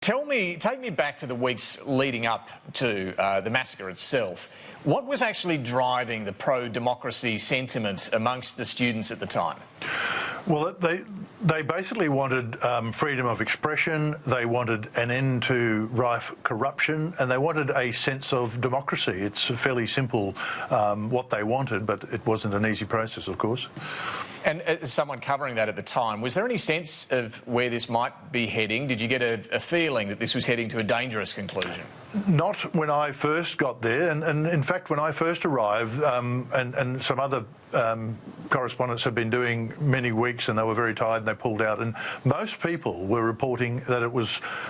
Take me back to the weeks leading up to the massacre itself. What was actually driving the pro-democracy sentiment amongst the students at the time? Well, they basically wanted freedom of expression, they wanted an end to rife corruption, and they wanted a sense of democracy. It's fairly simple what they wanted, but it wasn't an easy process, of course. And as someone covering that at the time, was there any sense of where this might be heading? Did you get a feeling that this was heading to a dangerous conclusion? Not when I first got there, and in fact when I first arrived, and some other correspondents had been doing many weeks and they were very tired and they pulled out, and most people were reporting that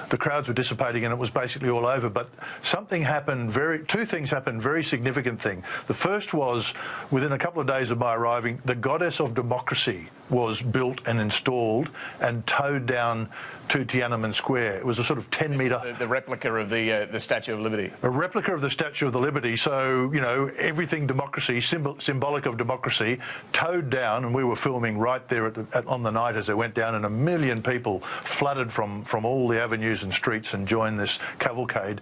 the crowds were dissipating and it was basically all over. But something happened, two things happened, very significant thing. The first was, within a couple of days of my arriving, the goddess of democracy was built and installed and towed down to Tiananmen Square. It was a sort of 10-metre... The replica of the Statue of Liberty. A replica of the Statue of the Liberty. So, you know, everything democracy, symbolic of democracy, towed down, and we were filming right there on the night as it went down, and 1 million people flooded from all the avenues and streets and joined this cavalcade.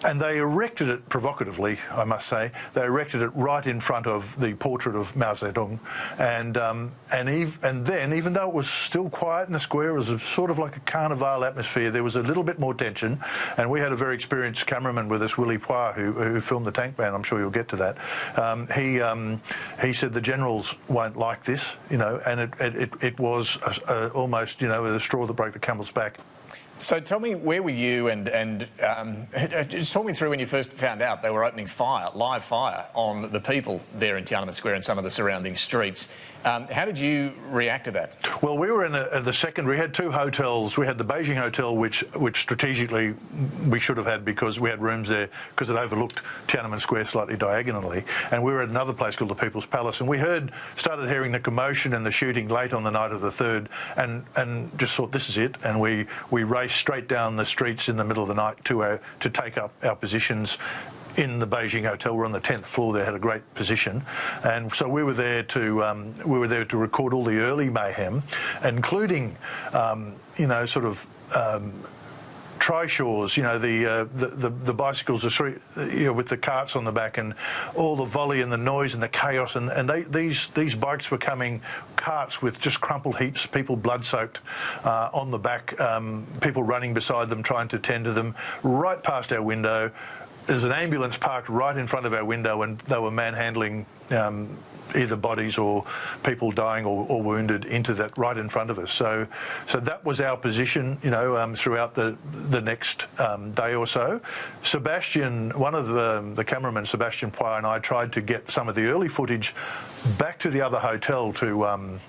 And they erected it provocatively, I must say. They erected it right in front of the portrait of Mao Zedong. And then, even though it was still quiet in the square, it was sort of like a carnival atmosphere, there was a little bit more tension. And we had a very experienced cameraman with us, Willie Poir, who filmed the tank ban. I'm sure you'll get to that. He said the generals won't like this, you know, and it was almost, you know, the straw that broke the camel's back. So tell me, where were you, and just talk me through when you first found out they were opening live fire on the people there in Tiananmen Square and some of the surrounding streets. How did you react to that? Well, we were in the secondary. We had two hotels. We had the Beijing Hotel, which strategically we should have had because we had rooms there because it overlooked Tiananmen Square slightly diagonally. And we were at another place called the People's Palace. And we started hearing the commotion and the shooting late on the night of the 3rd and just thought, this is it. And we raced straight down the streets in the middle of the night to take up our positions in the Beijing Hotel. We're on the 10th floor there, had a great position, and so we were there to record all the early mayhem, including you know, sort of trishaws, you know, the bicycles, you know, with the carts on the back, and all the volley and the noise and the chaos, and these bikes were coming, carts with just crumpled heaps, people blood-soaked on the back, people running beside them trying to tend to them, right past our window. There's an ambulance parked right in front of our window, and they were manhandling either bodies or people dying or wounded into that right in front of us. So that was our position, you know, throughout the next day or so. Sebastian, one of the cameramen, Sebastian Poir, and I tried to get some of the early footage back to the other hotel to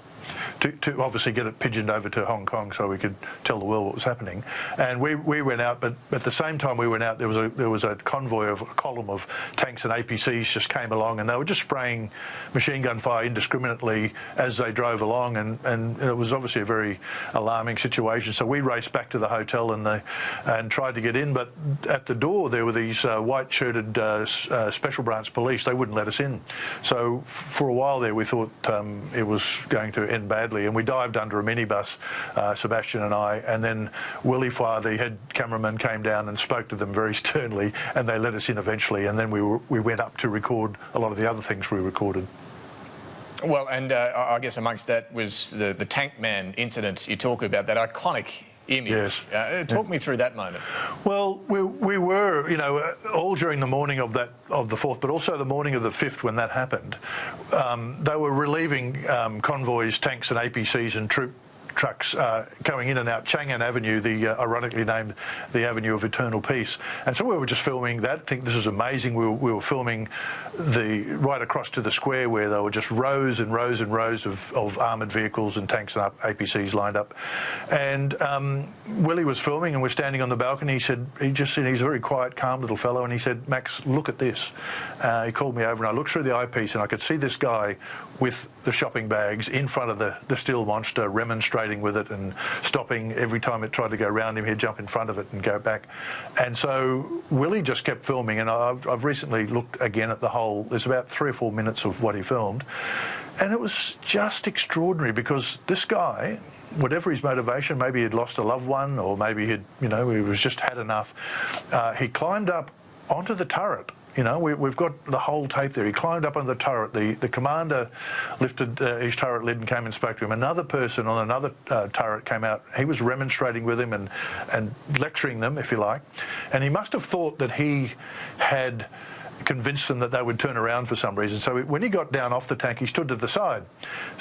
obviously get it pigeoned over to Hong Kong so we could tell the world what was happening. And we went out, but at the same time we went out, there was a convoy of a column of tanks and APCs just came along, and they were just spraying machine gun fire indiscriminately as they drove along, and it was obviously a very alarming situation. So we raced back to the hotel and tried to get in, but at the door there were these white-shirted special branch police. They wouldn't let us in. So for a while there we thought it was going to end badly, and we dived under a minibus, Sebastian and I, and then Willie Poir, the head cameraman, came down and spoke to them very sternly, and they let us in eventually, and then we went up to record a lot of the other things we recorded. Well, and I guess amongst that was the Tank Man incident you talk about, that iconic image. Yes. Talk me through that moment. Well, we were, you know, all during the morning of the 4th, but also the morning of the 5th when that happened. They were relieving convoys, tanks and APCs and troop trucks going in and out Chang'an Avenue, ironically named the Avenue of Eternal Peace. And so we were just filming that. I think this is amazing. We were filming right across to the square where there were just rows and rows and rows of armoured vehicles and tanks and APCs lined up. And Willie was filming, and we're standing on the balcony. He said, he's a very quiet, calm little fellow, and he said, "Max, look at this." He called me over, and I looked through the eyepiece, and I could see this guy with the shopping bags in front of the steel monster, remonstrating with it and stopping every time it tried to go around him. He'd jump in front of it and go back. And so Willie just kept filming, and I've recently looked again at the whole. There's about 3 or 4 minutes of what he filmed, and it was just extraordinary because this guy, whatever his motivation, maybe he'd lost a loved one, or maybe he was just had enough. He climbed up onto the turret. We've got the whole tape there. He climbed up on the turret. The commander lifted his turret lid and came and spoke to him. Another person on another turret came out. He was remonstrating with him and lecturing them, if you like. And he must have thought that he had convinced them that they would turn around for some reason. So when he got down off the tank, he stood to the side.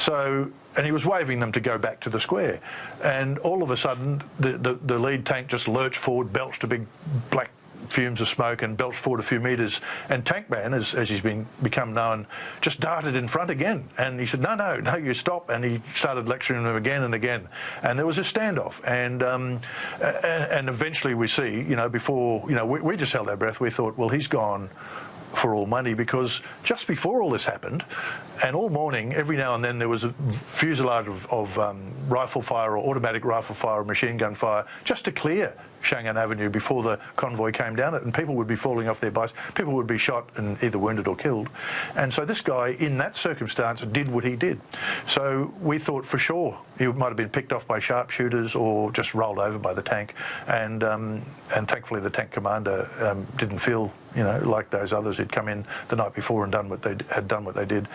And he was waving them to go back to the square. And all of a sudden, the lead tank just lurched forward, belched a big black fumes of smoke and belched forward a few metres, and Tankman, as he's become known, just darted in front again. And he said, no, you stop. And he started lecturing them again and again. And there was a standoff. And eventually we see, we just held our breath. We thought, well, he's gone for all money, because just before all this happened, and all morning, every now and then there was a fusillade of rifle fire or automatic rifle fire or machine gun fire just to clear Shanghai Avenue before the convoy came down it, and people would be falling off their bikes. People would be shot and either wounded or killed. And so this guy, in that circumstance, did what he did. So we thought for sure he might have been picked off by sharpshooters or just rolled over by the tank. And thankfully the tank commander didn't feel like those others who'd come in the night before and done what they did.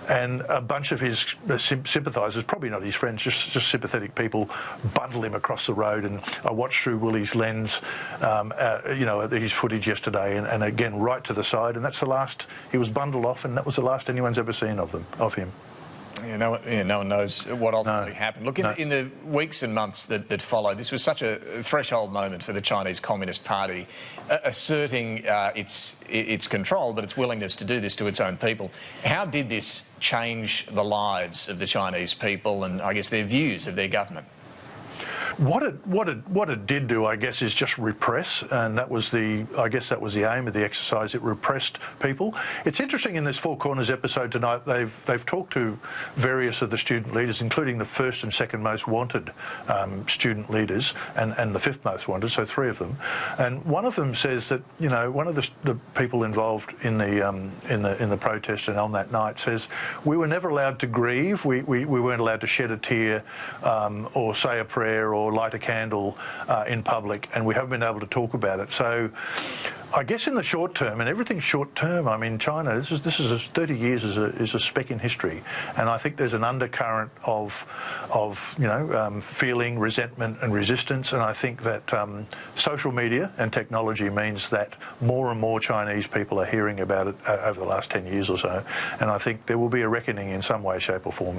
And a bunch of his sympathisers, probably not his friends, just sympathetic people, bundled him across the road. And I watched through Willie's lens, his footage yesterday, and again right to the side. And that's the last. He was bundled off, and that was the last anyone's ever seen of him. No one knows what ultimately happened. Look, in the weeks and months that followed, this was such a threshold moment for the Chinese Communist Party, asserting its control, but its willingness to do this to its own people. How did this change the lives of the Chinese people and, I guess, their views of their government? What it did do, I guess, is just repress, and that was the aim of the exercise. It repressed people. It's interesting in this Four Corners episode tonight. They've talked to various of the student leaders, including the first and second most wanted student leaders, and the fifth most wanted. So three of them, and one of them says that one of the people involved in the protest and on that night says we were never allowed to grieve. We weren't allowed to shed a tear or say a prayer or light a candle in public, and we haven't been able to talk about it. So I guess in the short term, and everything's short term, I mean, China, this is 30 years is a speck in history, and I think there's an undercurrent of feeling resentment and resistance, and I think that social media and technology means that more and more Chinese people are hearing about it over the last 10 years or so, and I think there will be a reckoning in some way, shape or form in